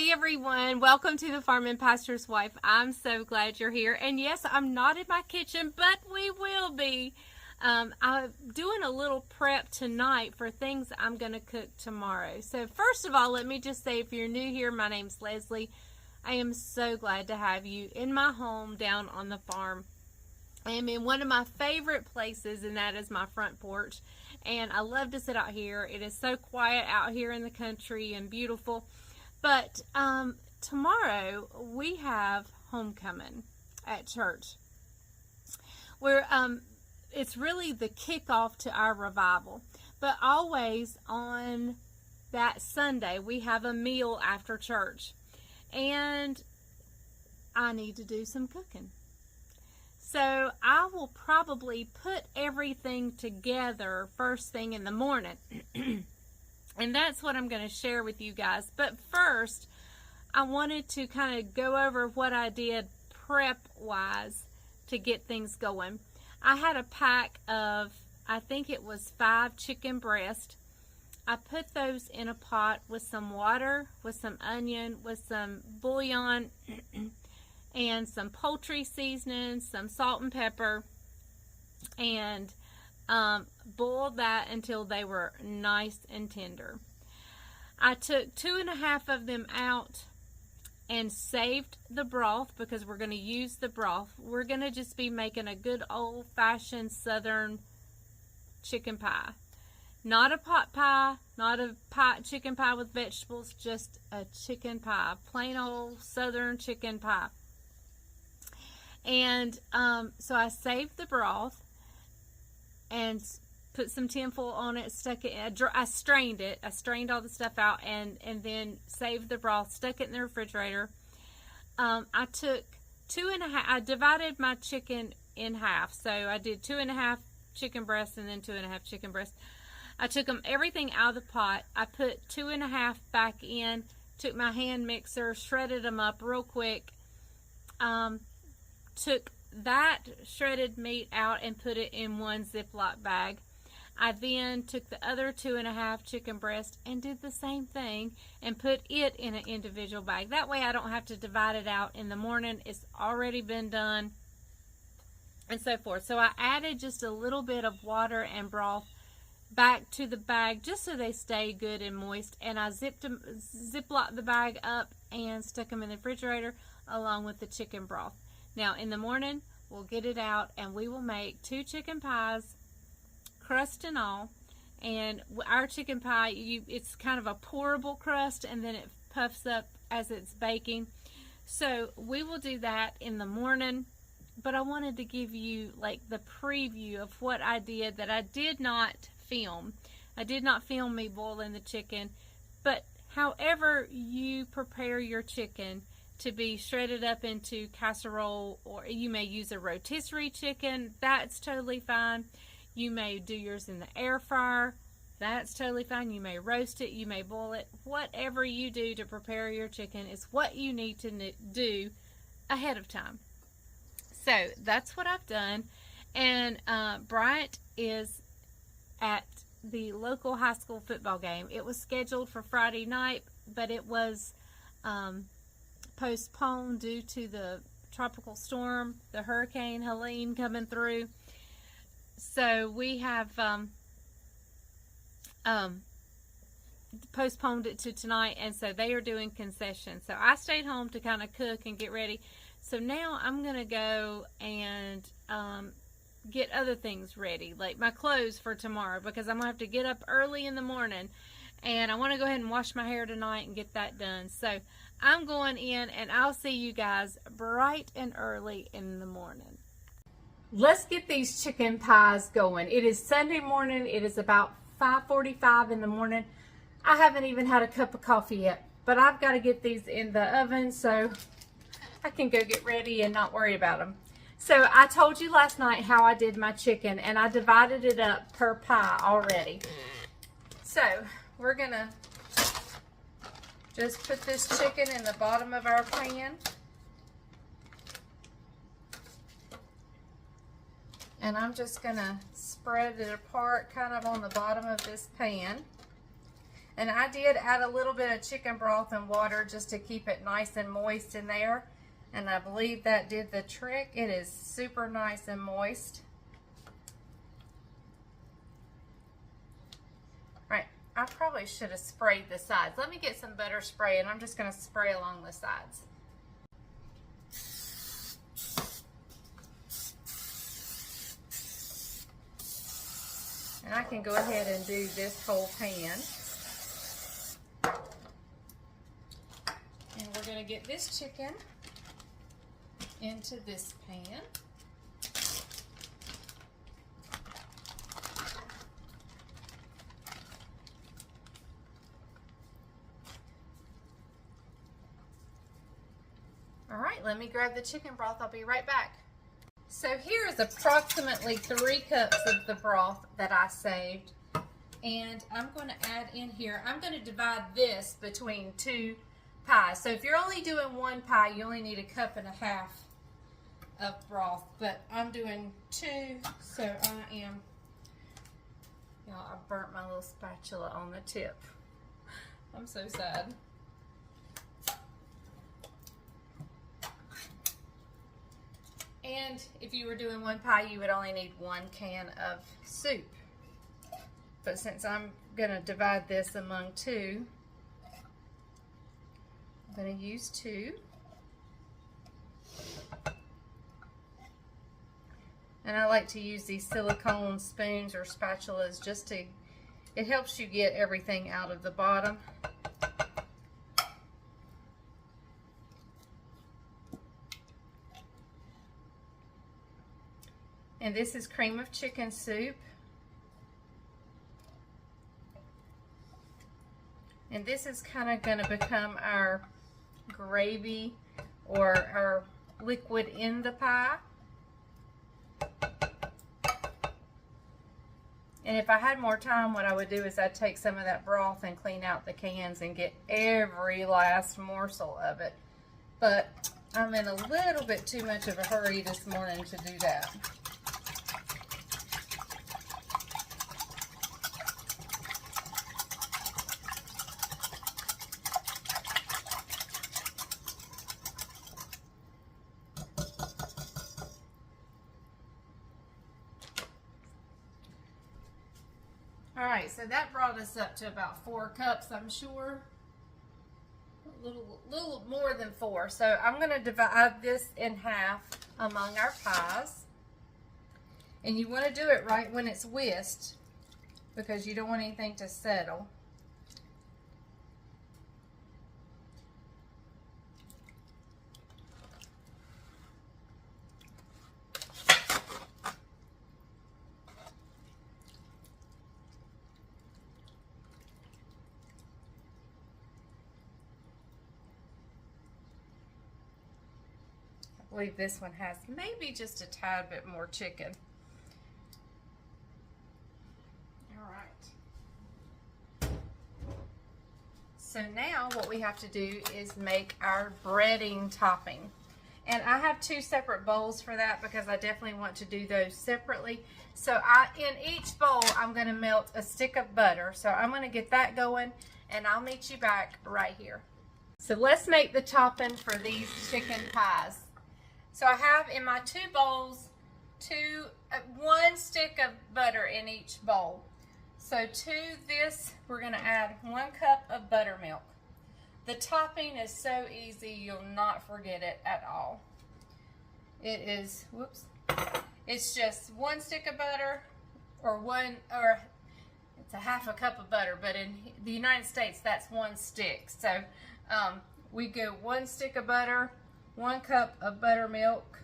Hey everyone, welcome to the Farm and Pastor's Wife. I'm so glad you're here. And yes, I'm not in my kitchen, but we will be. I'm doing a little prep tonight for things I'm going to cook tomorrow. So first of all, let me just say, if you're new here, my name's Leslie. I am so glad to have you in my home down on the farm. I am in one of my favorite places, and that is my front porch. And I love to sit out here. It is so quiet out here in the country and beautiful. But tomorrow we have homecoming at church. It's really the kickoff to our revival. But always on that Sunday we have a meal after church. And I need to do some cooking. So I will probably put everything together first thing in the morning. And that's what I'm going to share with you guys. But first, I wanted to kind of go over what I did prep-wise to get things going. I had a pack of, I think it was 5 chicken breasts. I put those in a pot with some water, with some onion, with some bouillon, and some poultry seasoning, some salt and pepper, and boiled that until they were nice and tender. I took 2.5 of them out and saved the broth because we're going to use the broth. We're going to just be making a good old-fashioned southern chicken pie. Not a pot pie, not a chicken pie with vegetables, just a chicken pie. Plain old southern chicken pie. And so I saved the broth and put some tinfoil on it, stuck it in. I strained it. I strained all the stuff out and then saved the broth, stuck it in the refrigerator. I took 2.5, I divided my chicken in half. So I did 2.5 chicken breasts and then 2.5 chicken breasts. I took everything out of the pot. I put 2.5 back in, took my hand mixer, shredded them up real quick. Took that shredded meat out and put it in one Ziploc bag. I then took the other 2.5 chicken breasts and did the same thing and put it in an individual bag. That way I don't have to divide it out in the morning. It's already been done and so forth. So I added just a little bit of water and broth back to the bag just so they stay good and moist. And I ziplocked the bag up and stuck them in the refrigerator along with the chicken broth. Now, in the morning, we'll get it out, and we will make 2 chicken pies, crust and all. And our chicken pie, it's kind of a pourable crust, and then it puffs up as it's baking. So we will do that in the morning. But I wanted to give you, like, the preview of what I did that I did not film. I did not film me boiling the chicken. But however you prepare your chicken, to be shredded up into casserole, or you may use a rotisserie chicken, that's totally fine. You may do yours in the air fryer, that's totally fine. You may roast it, you may boil it. Whatever you do to prepare your chicken is what you need to do ahead of time. So that's what I've done. And Bryant is at the local high school football game. It was scheduled for Friday night, but it was postponed due to the tropical storm, the Hurricane Helene coming through. So we have postponed it to tonight, and so they are doing concessions. So I stayed home to kind of cook and get ready. So now I'm going to go and get other things ready, like my clothes for tomorrow, because I'm going to have to get up early in the morning. And I want to go ahead and wash my hair tonight and get that done. So I'm going in, and I'll see you guys bright and early in the morning. Let's get these chicken pies going. It is Sunday morning. It is about 5:45 in the morning. I haven't even had a cup of coffee yet, but I've got to get these in the oven so I can go get ready and not worry about them. So I told you last night how I did my chicken, and I divided it up per pie already. So we're gonna just put this chicken in the bottom of our pan. And I'm just gonna spread it apart kind of on the bottom of this pan. And I did add a little bit of chicken broth and water just to keep it nice and moist in there. And I believe that did the trick. It is super nice and moist. Right, I probably should have sprayed the sides. Let me get some butter spray and I'm just going to spray along the sides. And I can go ahead and do this whole pan. And we're going to get this chicken into this pan. All right, let me grab the chicken broth. I'll be right back. So here is approximately 3 cups of the broth that I saved. And I'm going to add in here, I'm going to divide this between 2 pies. So if you're only doing 1 pie, you only need 1.5 cups of broth. But I'm doing 2, so I am, y'all, I burnt my little spatula on the tip. I'm so sad. And if you were doing 1 pie, you would only need 1 can of soup. But since I'm going to divide this among 2, I'm going to use 2. And I like to use these silicone spoons or spatulas just to, it helps you get everything out of the bottom. And this is cream of chicken soup. And this is kind of going to become our gravy or our liquid in the pie. And if I had more time, what I would do is I'd take some of that broth and clean out the cans and get every last morsel of it. But I'm in a little bit too much of a hurry this morning to do that. Alright, so that brought us up to about 4 cups, I'm sure. A little more than 4. So I'm going to divide this in half among our pies. And you want to do it right when it's whisked, because you don't want anything to settle. I believe this one has maybe just a tad bit more chicken. All right. So now what we have to do is make our breading topping. And I have 2 separate bowls for that because I definitely want to do those separately. So in each bowl, I'm going to melt a stick of butter. So I'm going to get that going and I'll meet you back right here. So let's make the topping for these chicken pies. So I have in my 2 bowls, 1 stick of butter in each bowl. So to this, we're going to add 1 cup of buttermilk. The topping is so easy, you'll not forget it at all. It is, it's just 1 stick of butter, or it's a half a cup of butter, but in the United States, that's 1 stick. So we go 1 stick of butter, 1 cup of buttermilk,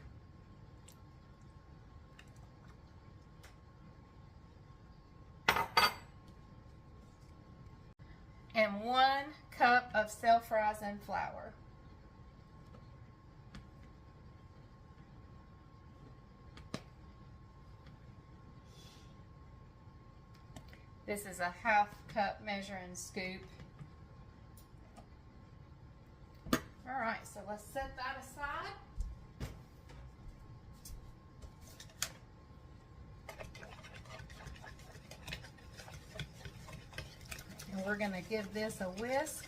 and 1 cup of self-rising flour. This is a half cup measuring scoop. All right, so let's set that aside. And we're going to give this a whisk.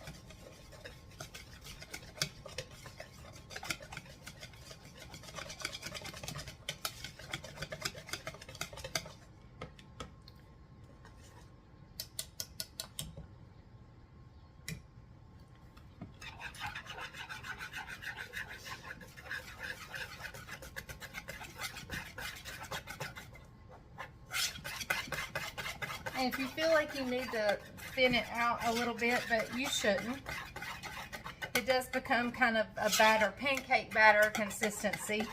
And if you feel like you need to thin it out a little bit, but you shouldn't. It does become kind of a batter, pancake batter consistency.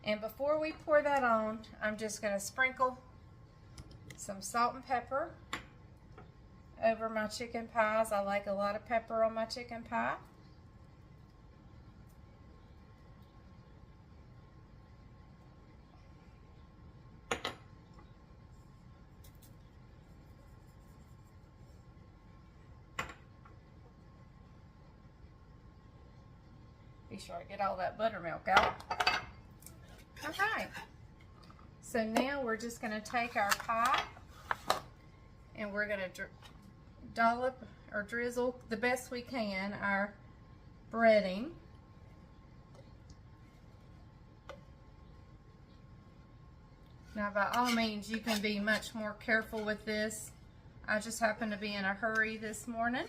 And before we pour that on, I'm just going to sprinkle some salt and pepper over my chicken pies. I like a lot of pepper on my chicken pie. Be sure I get all that buttermilk out. Okay. So now we're just going to take our pie and we're going to dollop or drizzle the best we can our breading. Now by all means you can be much more careful with this. I just happen to be in a hurry this morning.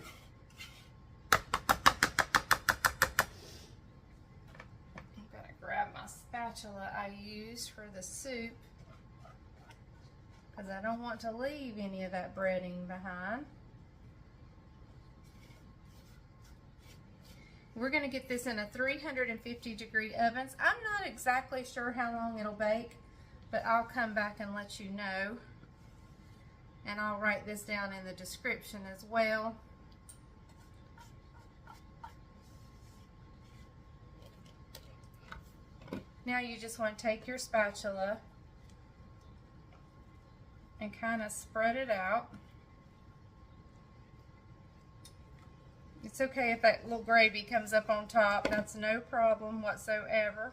Grab my spatula I used for the soup because I don't want to leave any of that breading behind. We're going to get this in a 350-degree oven. I'm not exactly sure how long it'll bake, but I'll come back and let you know. And I'll write this down in the description as well. Now you just want to take your spatula and kind of spread it out. It's okay if that little gravy comes up on top. That's no problem whatsoever.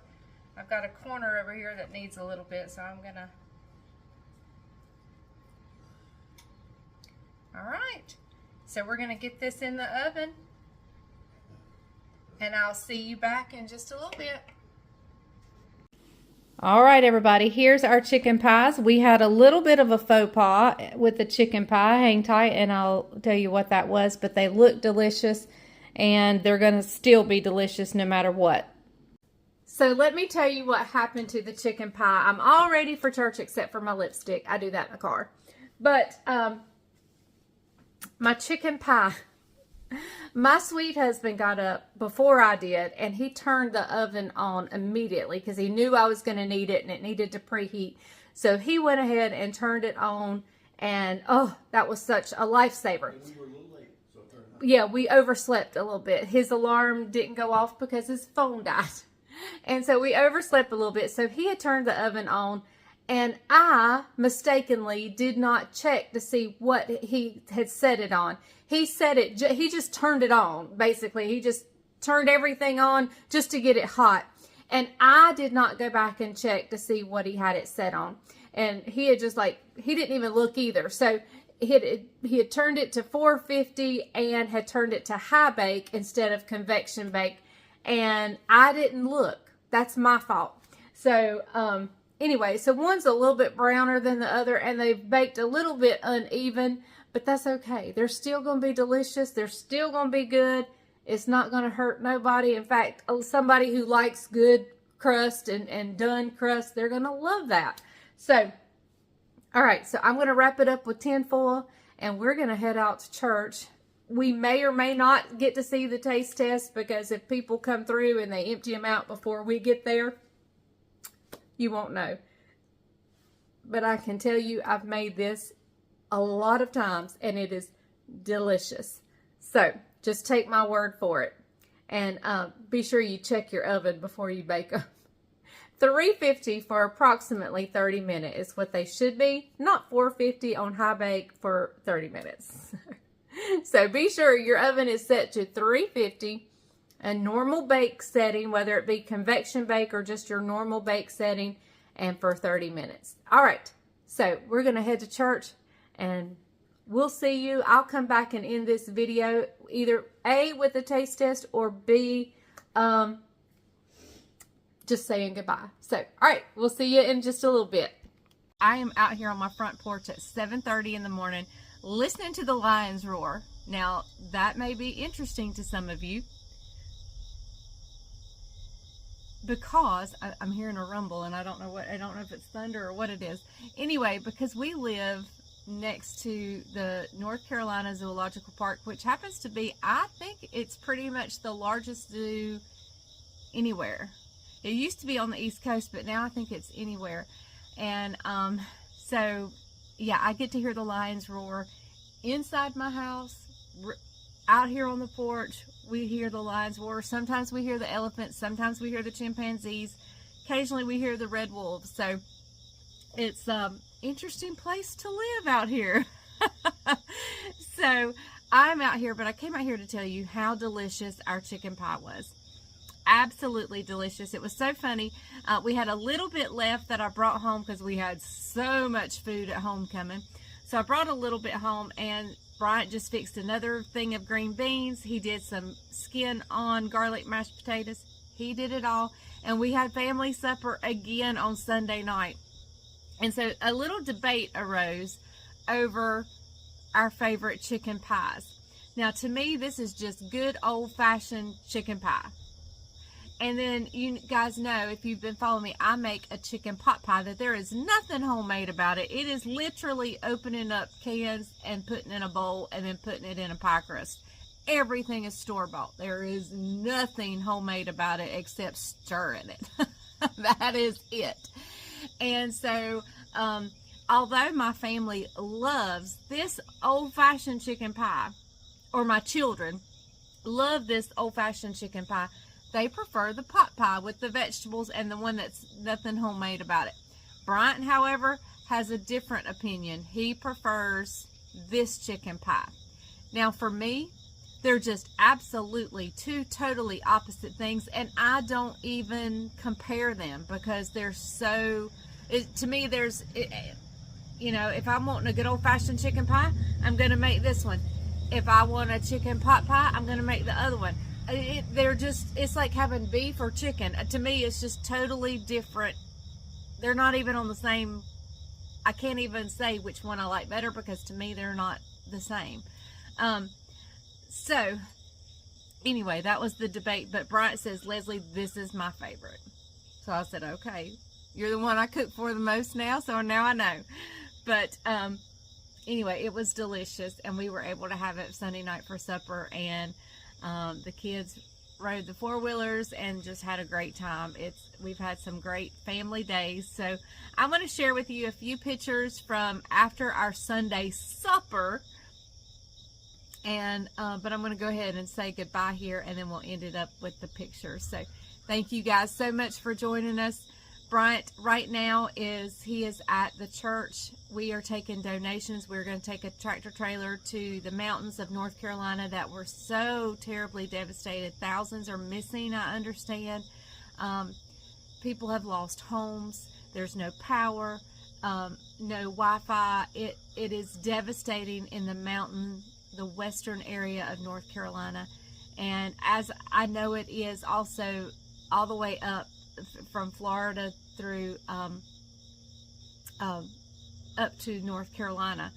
I've got a corner over here that needs a little bit, so I'm gonna. All right, so we're gonna get this in the oven and I'll see you back in just a little bit. All right, everybody, here's our chicken pies. We had a little bit of a faux pas with the chicken pie. Hang tight and I'll tell you what that was, but they look delicious and they're going to still be delicious no matter what. So let me tell you what happened to the chicken pie. I'm all ready for church except for my lipstick. I do that in the car. But my chicken pie, my sweet husband got up before I did and he turned the oven on immediately because he knew I was going to need it and it needed to preheat. So he went ahead and turned it on and oh, that was such a lifesaver. We were a little late, so it turned on. Yeah, we overslept a little bit. His alarm didn't go off because his phone died. And so we overslept a little bit. So he had turned the oven on and I mistakenly did not check to see what he had set it on. He set it, he just turned it on, basically. He just turned everything on just to get it hot. And I did not go back and check to see what he had it set on. And he had just he didn't even look either. So he had turned it to 450 and had turned it to high bake instead of convection bake. And I didn't look. That's my fault. So, anyway, so one's a little bit browner than the other and they've baked a little bit uneven. But that's okay. They're still going to be delicious. They're still going to be good. It's not going to hurt nobody. In fact, somebody who likes good crust and done crust, they're going to love that. So, all right. So I'm going to wrap it up with tin foil and we're going to head out to church. We may or may not get to see the taste test because if people come through and they empty them out before we get there, you won't know. But I can tell you I've made this a lot of times and it is delicious. So just take my word for it and be sure you check your oven before you bake them. 350 for approximately 30 minutes is what they should be, not 450 on high bake for 30 minutes. So be sure your oven is set to 350, a normal bake setting, whether it be convection bake or just your normal bake setting, and for 30 minutes. All right, so we're going to head to church And we'll see you. I'll come back and end this video either A, with a taste test, or B, just saying goodbye. So, all right, we'll see you in just a little bit. I am out here on my front porch at 7:30 in the morning listening to the lions roar. Now, that may be interesting to some of you because I'm hearing a rumble, and I don't know if it's thunder or what it is. Anyway, because we live next to the North Carolina Zoological Park, which happens to be, I think it's pretty much the largest zoo anywhere. It used to be on the East Coast, but now I think it's anywhere. And so yeah, I get to hear the lions roar inside my house. Out here on the porch, we hear the lions roar. Sometimes we hear the elephants, sometimes we hear the chimpanzees, occasionally we hear the red wolves. So it's interesting place to live out here. So I'm out here, but I came out here to tell you how delicious our chicken pie was. Absolutely delicious. It was so funny. We had a little bit left that I brought home because we had so much food at homecoming. So I brought a little bit home, and Bryant just fixed another thing of green beans. He did some skin on garlic mashed potatoes. He did it all. And we had family supper again on Sunday night. And so a little debate arose over our favorite chicken pies. Now, to me, this is just good old-fashioned chicken pie. And then you guys know, if you've been following me, I make a chicken pot pie that there is nothing homemade about it. It is literally opening up cans and putting in a bowl and then putting it in a pie crust. Everything is store-bought. There is nothing homemade about it except stirring it. That is it. And so, although my family loves this old-fashioned chicken pie, or my children love this old-fashioned chicken pie, they prefer the pot pie with the vegetables and the one that's nothing homemade about it. Bryant, however, has a different opinion. He prefers this chicken pie. Now, for me, they're just absolutely two totally opposite things, and I don't even compare them because they're so, to me, you know, if I'm wanting a good old-fashioned chicken pie, I'm going to make this one. If I want a chicken pot pie, I'm going to make the other one. It's like having beef or chicken. To me, it's just totally different. They're not even on the same, I can't even say which one I like better because to me, they're not the same. So, anyway, that was the debate. But Bryant says, Leslie, this is my favorite. So I said, okay, you're the one I cook for the most now, so now I know. But anyway, it was delicious, and we were able to have it Sunday night for supper, and the kids rode the four-wheelers and just had a great time. We've had some great family days. So I'm going to share with you a few pictures from after our Sunday supper. And but I'm going to go ahead and say goodbye here, and then we'll end it up with the pictures. So thank you guys so much for joining us. Bryant right now he is at the church. We are taking donations. We're going to take a tractor trailer to the mountains of North Carolina that were so terribly devastated. Thousands are missing, I understand. People have lost homes. There's no power, no Wi-Fi. It is devastating in the western area of North Carolina. And as I know, it is also all the way up from Florida through up to North Carolina.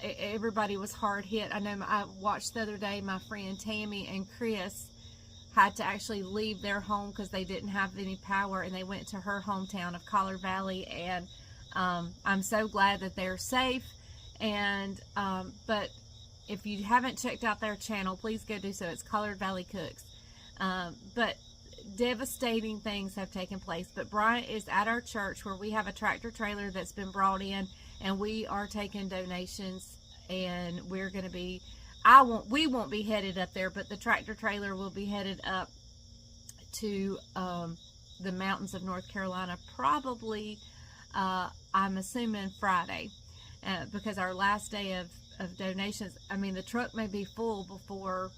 Everybody was hard hit. I know I watched the other day, my friend Tammy and Chris had to actually leave their home because they didn't have any power, and they went to her hometown of Collard Valley, and I'm so glad that they're safe. And but if you haven't checked out their channel, please go do so. It's Collard Valley Cooks. But devastating things have taken place. But Bryant is at our church where we have a tractor trailer that's been brought in, and we are taking donations, and we're going to be, we won't be headed up there, but the tractor trailer will be headed up to the mountains of North Carolina, probably, I'm assuming Friday, because our last day of donations, I mean, the truck may be full before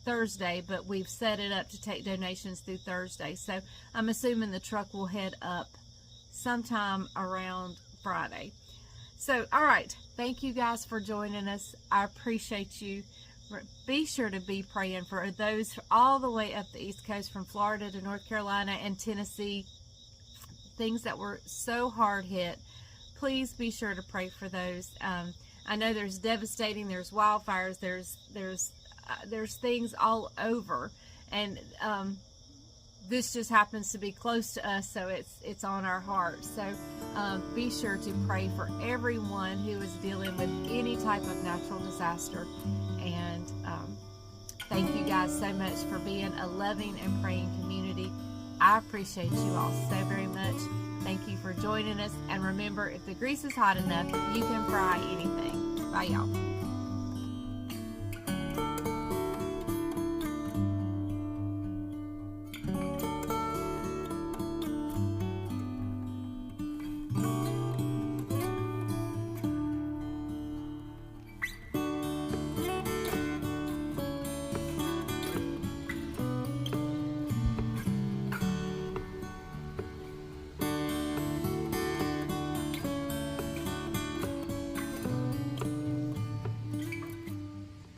Thursday, but we've set it up to take donations through Thursday. So I'm assuming the truck will head up sometime around Friday. So, all right. Thank you guys for joining us. I appreciate you. Be sure to be praying for those all the way up the East Coast, from Florida to North Carolina and Tennessee, things that were so hard hit. Please be sure to pray for those. I know there's devastating, there's wildfires, there's things all over, and this just happens to be close to us, so it's on our hearts. So be sure to pray for everyone who is dealing with any type of natural disaster. And thank you guys so much for being a loving and praying community. I appreciate you all so very much. Thank you for joining us. And remember, if the grease is hot enough, you can fry anything. Bye, y'all.